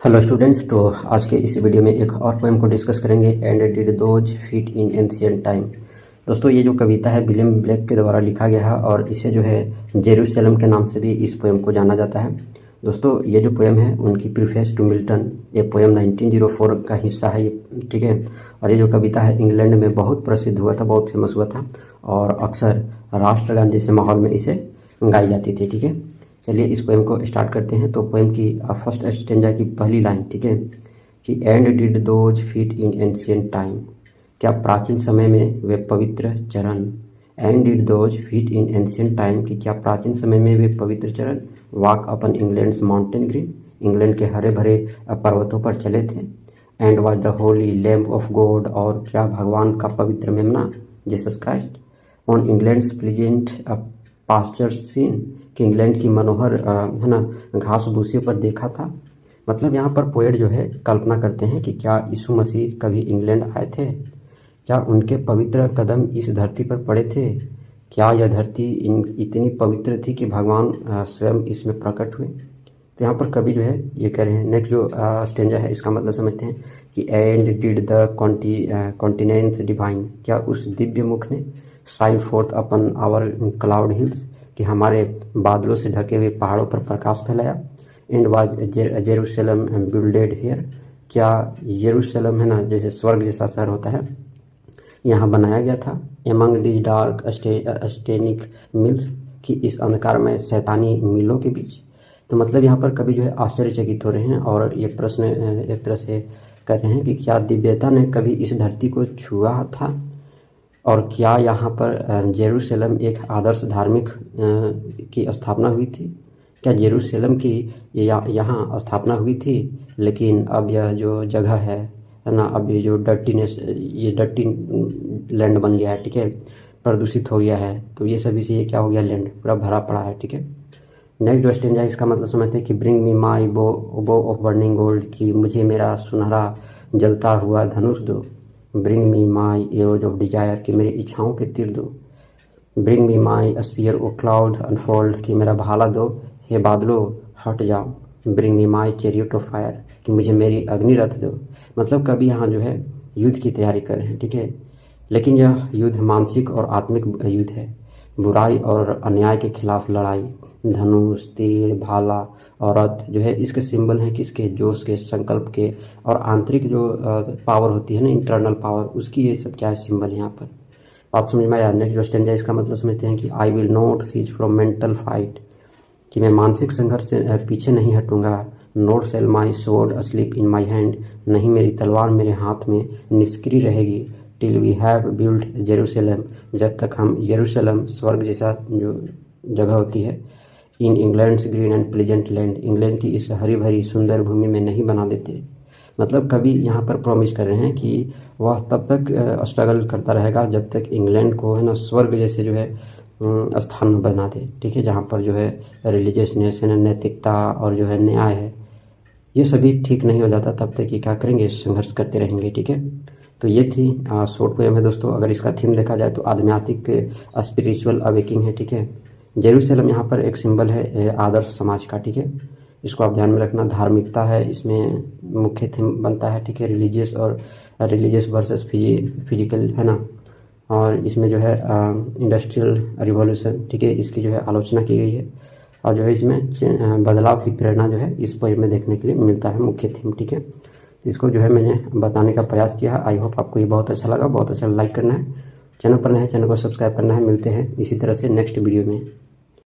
Hello students, तो आज के इस वीडियो में एक और पोएम को डिस्कस करेंगे। And did those feet in ancient time. दोस्तों, ये जो कविता है विलियम ब्लेक के द्वारा लिखा गया है और इसे जो है जेरूसलम के नाम से भी इस पोएम को जाना जाता है। दोस्तों, ये जो पोएम है उनकी प्रीफेस टू मिल्टन, ये पोएम 1904 का हिस्सा है ये, ठीक है। और ये जो कविता है इंग्लैंड में बहुत प्रसिद्ध हुआ था, बहुत फेमस हुआ था और अक्सर राष्ट्रगान जैसे माहौल में इसे गाई जाती थी, ठीक है। चलिए इस पोएम को स्टार्ट करते हैं। तो पोएम की फर्स्ट स्टेंजा की पहली लाइन, ठीक है, कि and did those feet in ancient time, क्या प्राचीन समय में वे पवित्र चरण। And did those feet in ancient time, कि क्या प्राचीन समय में वे पवित्र चरण walk upon England's mountain green, England के हरे भरे पर्वतों पर चले थे। And was the holy lamb of God, और क्या भगवान का पवित्र मेमना Jesus Christ on England's pleasant pastures seen, कि इंग्लैंड की मनोहर है ना घास भूसियों पर देखा था। मतलब यहाँ पर पोएट जो है कल्पना करते हैं कि क्या यीशु मसीह कभी इंग्लैंड आए थे, क्या उनके पवित्र कदम इस धरती पर पड़े थे, क्या यह धरती इतनी पवित्र थी कि भगवान स्वयं इसमें प्रकट हुए। तो यहाँ पर कवि जो है ये कह रहे हैं। नेक्स्ट जो स्टेंजा है इसका मतलब समझते हैं कि and did the countenance divine, क्या उस दिव्य मुख ने shine forth upon our clouded hills, कि हमारे बादलों से ढके हुए पहाड़ों पर प्रकाश फैलाया। And was Jerusalem builded here, क्या जेरूशलम है ना जैसे स्वर्ग जैसा शहर होता है यहाँ बनाया गया था। Among this dark Stenik mills, कि इस अंधकार में शैतानी मिलों के बीच। तो मतलब यहाँ पर कभी जो है आश्चर्यचकित हो रहे हैं और ये प्रश्न एक तरह से कर रहे हैं कि क्या दिव्यता ने कभी इस धरती को छुआ था, और क्या यहाँ पर जेरूशलम एक आदर्श धार्मिक की स्थापना हुई थी। क्या जेरूशलम की यहाँ स्थापना हुई थी, लेकिन अब यह जो जगह है ना, अब ये जो डर्टीनेस, ये डर्टी लैंड बन गया है, ठीक है, प्रदूषित हो गया है। तो ये सभी से ये क्या हो गया, लैंड पूरा भरा पड़ा है, ठीक है। नेक्स्ट जो स्टेंजा इसका मतलब समझते हैं कि ब्रिंग मी माई बो ऑफ बर्निंग गोल्ड, कि मुझे मेरा सुनहरा जलता हुआ धनुष दो। Bring me my arrows of desire, कि मेरी इच्छाओं के तीर दो। ब्रिंग मी माई स्पीयर ओ क्लाउड अनफोल्ड, कि मेरा भाला दो, हे बादलों हट जाओ। Bring me my chariot of fire, कि मुझे मेरी अग्नि रथ दो। मतलब कभी यहाँ जो है युद्ध की तैयारी कर रहे हैं, ठीक है, लेकिन यह युद्ध मानसिक और आत्मिक युद्ध है। बुराई और अन्याय के खिलाफ लड़ाई। धनुष, तीर, भाला और रथ जो है इसके सिंबल हैं किसके, जोश के, संकल्प के और आंतरिक जो पावर होती है ना, इंटरनल पावर, उसकी ये सब क्या है, सिंबल है यहाँ पर। बात समझ में आया। नेक्स्ट जो स्टेंजा इसका मतलब समझते हैं कि I will not cease from mental fight, कि मैं मानसिक संघर्ष से पीछे नहीं हटूंगा। Not sell my sword asleep in my hand, नहीं मेरी तलवार मेरे हाथ में निष्क्रिय रहेगी। Till we have build Jerusalem, जब तक हम यरूशलम स्वर्ग जैसा जो जगह होती है, in England's green and pleasant land, England की इस हरी भरी सुंदर भूमि में नहीं बना देते। मतलब कभी यहाँ पर प्रॉमिस कर रहे हैं कि वह तब तक स्ट्रगल करता रहेगा जब तक इंग्लैंड को है ना स्वर्ग जैसे जो है स्थान में बना दे, ठीक है, जहाँ पर जो है रिलीजियसनेस है, नैतिकता और जो है न्याय है, ये सभी ठीक नहीं हो जाता तब तक ये क्या करेंगे, संघर्ष करते रहेंगे, ठीक है। तो ये थी शॉर्ट पोएम है दोस्तों। अगर इसका थीम देखा जाए तो आध्यात्मिक स्पिरिचुअल अवेकिंग है, ठीक है। जेरूशलम यहाँ पर एक सिंबल है आदर्श समाज का, ठीक है, इसको आप ध्यान में रखना। धार्मिकता है इसमें मुख्य थीम बनता है, ठीक है, रिलीजियस वर्सेस फिजिकल है ना। और इसमें जो है इंडस्ट्रियल रिवॉल्यूशन, ठीक है, इसकी जो है आलोचना की गई है और जो है इसमें बदलाव की प्रेरणा जो है इस पोएम में देखने के लिए मिलता है, मुख्य थीम, ठीक है। इसको जो है मैंने बताने का प्रयास किया है। आई होप आपको ये बहुत अच्छा लगा। बहुत अच्छा लाइक करना है, चैनल पर नए हैं चैनल को सब्सक्राइब करना है। मिलते हैं इसी तरह से नेक्स्ट वीडियो में।